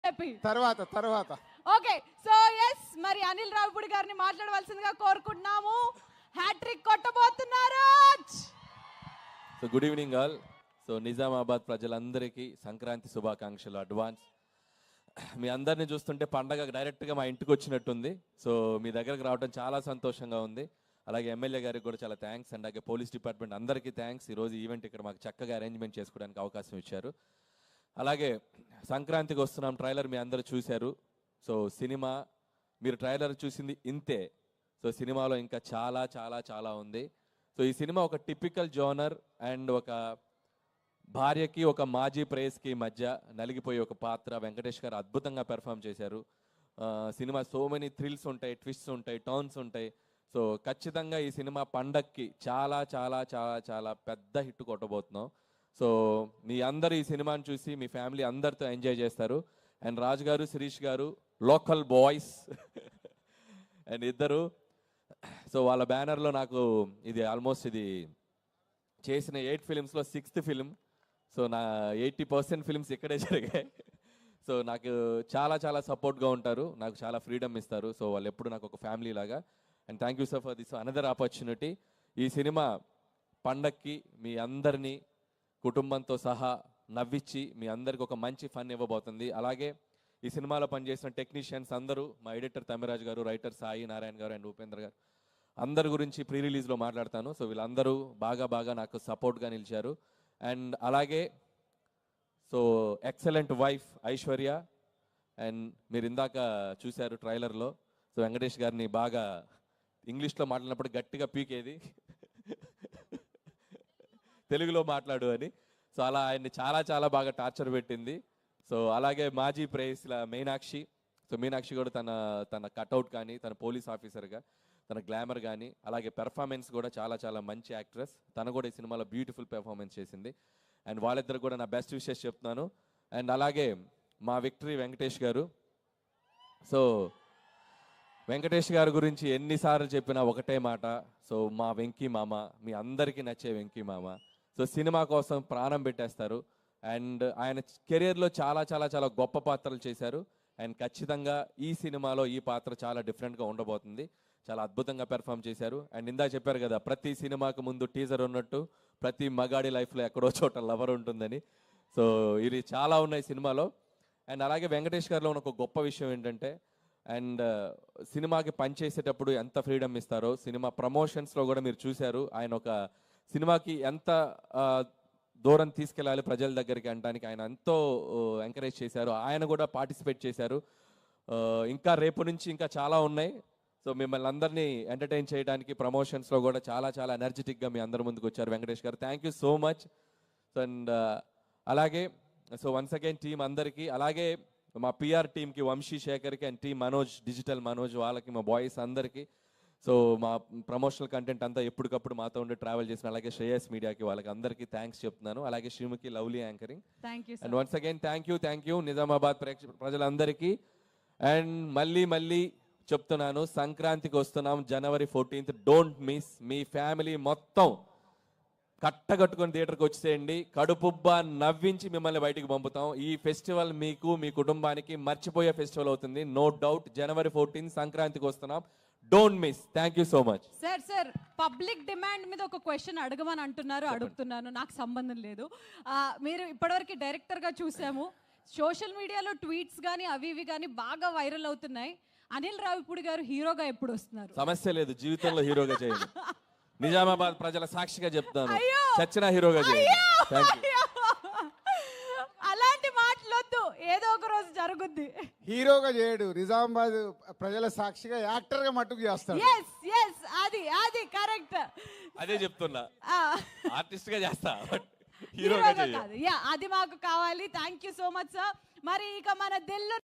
చెప్పి తర్వాత okay. So yes, మరి అనిల్ రావిపూడి గారిని మాట్లాడవలసిందిగా కోరుకుంటున్నాము. హ్యాట్రిక్ కొట్టబోతున్నారు. So good evening all. So Nizamabad ప్రజలందరికీ సంక్రాంతి శుభాకాంక్షలు అడ్వాన్స్. మీ అందరిని చూస్తుంటే పండగ డైరెక్ట్గా మా ఇంటికి వచ్చినట్టుంది. సో మీ దగ్గరకు రావడం చాలా సంతోషంగా ఉంది. అలాగే ఎమ్మెల్యే గారికి కూడా చాలా థ్యాంక్స్, అండ్ అలాగే పోలీస్ డిపార్ట్మెంట్ అందరికీ థ్యాంక్స్. ఈరోజు ఈవెంట్ ఇక్కడ మాకు చక్కగా అరేంజ్మెంట్ చేసుకోవడానికి అవకాశం ఇచ్చారు. అలాగే సంక్రాంతికి వస్తున్నాం ట్రైలర్ మీ అందరూ చూశారు. సో సినిమా మీరు ట్రైలర్ చూసింది ఇంతే. సో సినిమాలో ఇంకా చాలా చాలా చాలా ఉంది. సో ఈ సినిమా ఒక టిపికల్ జోనర్ అండ్ ఒక భార్యకి ఒక మాజీ ప్రేయస్కి మధ్య నలిగిపోయే ఒక పాత్ర వెంకటేష్ గారు అద్భుతంగా పెర్ఫామ్ చేశారు. సినిమా సో మెనీ థ్రిల్స్ ఉంటాయి, ట్విస్ట్స్ ఉంటాయి, టర్న్స్ ఉంటాయి. సో ఖచ్చితంగా ఈ సినిమా పండక్కి చాలా చాలా చాలా చాలా పెద్ద హిట్ కొట్టబోతున్నాం. సో మీ అందరు ఈ సినిమాని చూసి మీ ఫ్యామిలీ అందరితో ఎంజాయ్ చేస్తారు. అండ్ రాజు గారు, శిరీష్ గారు లోకల్ బాయ్స్ అండ్ ఇద్దరు. సో వాళ్ళ బ్యానర్లో నాకు ఇది ఆల్మోస్ట్ ఇది చేసిన 8 ఫిలిమ్స్లో 6th ఫిలిం. సో నా 80% ఫిలిమ్స్ ఇక్కడే జరిగాయి. సో నాకు చాలా చాలా సపోర్ట్గా ఉంటారు, నాకు చాలా ఫ్రీడమ్ ఇస్తారు. సో వాళ్ళు ఎప్పుడు నాకు ఒక ఫ్యామిలీ లాగా. And thank you sir for this another opportunity. ఈ సినిమా పండక్కి మీ అందరినీ కుటుంబంతో సహా నవ్వించి మీ అందరికి ఒక మంచి ఫన్ ఇవ్వబోతుంది. అలాగే ఈ సినిమాలో పనిచేసిన టెక్నీషియన్స్ అందరూ, మా ఎడిటర్ తమిరాజ్ గారు, రైటర్ సాయి నారాయణ గారు అండ్ ఉపేంద్ర గారు, అందరి గురించి ప్రీ రిలీజ్లో మాట్లాడతాను. సో వీళ్ళందరూ బాగా నాకు సపోర్ట్గా నిలిచారు. అండ్ అలాగే so excellent wife Aishwarya, and మీరు ఇందాక చూశారు ట్రైలర్లో. సో వెంకటేష్ గారిని బాగా ఇంగ్లీష్లో మాట్లాడినప్పుడు గట్టిగా పీకేది తెలుగులో మాట్లాడు అని. సో అలా ఆయన్ని చాలా చాలా బాగా టార్చర్ పెట్టింది. సో అలాగే మాజీ ప్రేయస్ల మీనాక్షి. సో మీనాక్షి కూడా తన కట్అవుట్ కానీ, తన పోలీస్ ఆఫీసర్గా తన గ్లామర్ కానీ, అలాగే పెర్ఫార్మెన్స్ కూడా చాలా చాలా మంచి యాక్ట్రెస్. తను కూడా ఈ సినిమాలో బ్యూటిఫుల్ పెర్ఫార్మెన్స్ చేసింది. అండ్ వాళ్ళిద్దరు కూడా నా బెస్ట్ విషెస్ చెప్తున్నాను. అండ్ అలాగే మా విక్టరీ వెంకటేష్ గారు. సో వెంకటేష్ గారి గురించి ఎన్నిసార్లు చెప్పినా ఒకటే మాట, సో మా వెంకీ మామ, మీ అందరికీ నచ్చే వెంకీ మామ. సో సినిమా కోసం ప్రాణం పెట్టేస్తారు. అండ్ ఆయన కెరియర్లో చాలా చాలా చాలా గొప్ప పాత్రలు చేశారు. అండ్ ఖచ్చితంగా ఈ సినిమాలో ఈ పాత్ర చాలా డిఫరెంట్గా ఉండబోతుంది. చాలా అద్భుతంగా పెర్ఫామ్ చేశారు. అండ్ ఇందా చెప్పారు కదా, ప్రతి సినిమాకు ముందు టీజర్ ఉన్నట్టు ప్రతి మగాడి లైఫ్లో ఎక్కడో చోట లవర్ ఉంటుందని. సో ఇది చాలా ఉన్నాయి సినిమాలో. అండ్ అలాగే వెంకటేష్ గారిలో ఉన్న ఒక గొప్ప విషయం ఏంటంటే, అండ్ సినిమాకి పనిచేసేటప్పుడు ఎంత ఫ్రీడమ్ ఇస్తారో, సినిమా ప్రమోషన్స్లో కూడా మీరు చూశారు. ఆయన ఒక సినిమాకి ఎంత దూరం తీసుకెళ్ళాలి ప్రజల దగ్గరికి అనడానికి ఆయన ఎంతో ఎంకరేజ్ చేశారు. ఆయన కూడా పార్టిసిపేట్ చేశారు. ఇంకా రేపు నుంచి ఇంకా చాలా ఉన్నాయి. సో మిమ్మల్ని అందరినీ ఎంటర్టైన్ చేయడానికి ప్రమోషన్స్లో కూడా చాలా చాలా ఎనర్జెటిక్గా మీ అందరి ముందుకు వచ్చారు వెంకటేష్ గారు. Thank you so much. And అలాగే సో వన్స్ అగైన్ టీం అందరికీ, అలాగే మా పిఆర్ టీంకి వంశీ శేఖర్కి and team Manoj, digital Manoj, వాళ్ళకి మా బాయ్స్ అందరికీ. సో మా ప్రమోషనల్ కంటెంట్ అంతా ఎప్పటికప్పుడు మాతో ఉండి ట్రావెల్ చేసిన అలాగే శ్రేయస్ మీడియాకి, వాళ్ళకి అందరికీ థ్యాంక్స్ చెప్తున్నాను. అలాగే Sreemukhi lovely anchoring. And once again thank you Nizamabad ప్రజలందరికీ. అండ్ మళ్ళీ చెప్తున్నాను, సంక్రాంతికి వస్తున్నాం January 14th. Don't miss. Me family మొత్తం కట్టగట్టుకొని థియేటర్కి వచ్చేయండి. కడుపుబ్బా నవ్వించి మిమ్మల్ని బయటికి పంపుతాం. ఈ ఫెస్టివల్ మీకు, మీ కుటుంబానికి మర్చిపోయే ఫెస్టివల్ అవుతుంది, నో డౌట్. January 14th సంక్రాంతికి వస్తున్నాం. Don't miss. Thank you so much. Sir public demand మీద ఒక క్వశ్చన్ అడగమని అంటున్నారు, అడుగుతున్నాను. నాకు సంబంధం లేదు. మీరు ఇప్పటివరకు డైరెక్టర్గా చూసాము, సోషల్ మీడియాలో ట్వీట్స్ కానీ అవి ఇవి కానీ బాగా వైరల్ అవుతున్నాయి. అనిల్ రావిపూడి గారు హీరోగా ఎప్పుడు వస్తున్నారు? సమస్య లేదు, జీవితంలో హీరోగా చేయండి. నిజామాబాద్ ప్రజల సాక్షిగా చెప్తాను, చచ్చిన హీరోగా చేయండి. అలాంటి మాటలొద్దు, ఏదో ఒక రోజు జరుగుద్ది. హీరోగా చేయడు, నిజామాబాద్ ప్రజల సాక్షిగా యాక్టర్గా మట్టుకు చేస్తాడు. అది కరెక్ట్. అదే చెప్తున్నా, ఆర్టిస్ట్ గా చేస్తా, హీరోగా కాదు. అది మాకు కావాలి. Thank you so much sir. మరి ఇక మన దిల్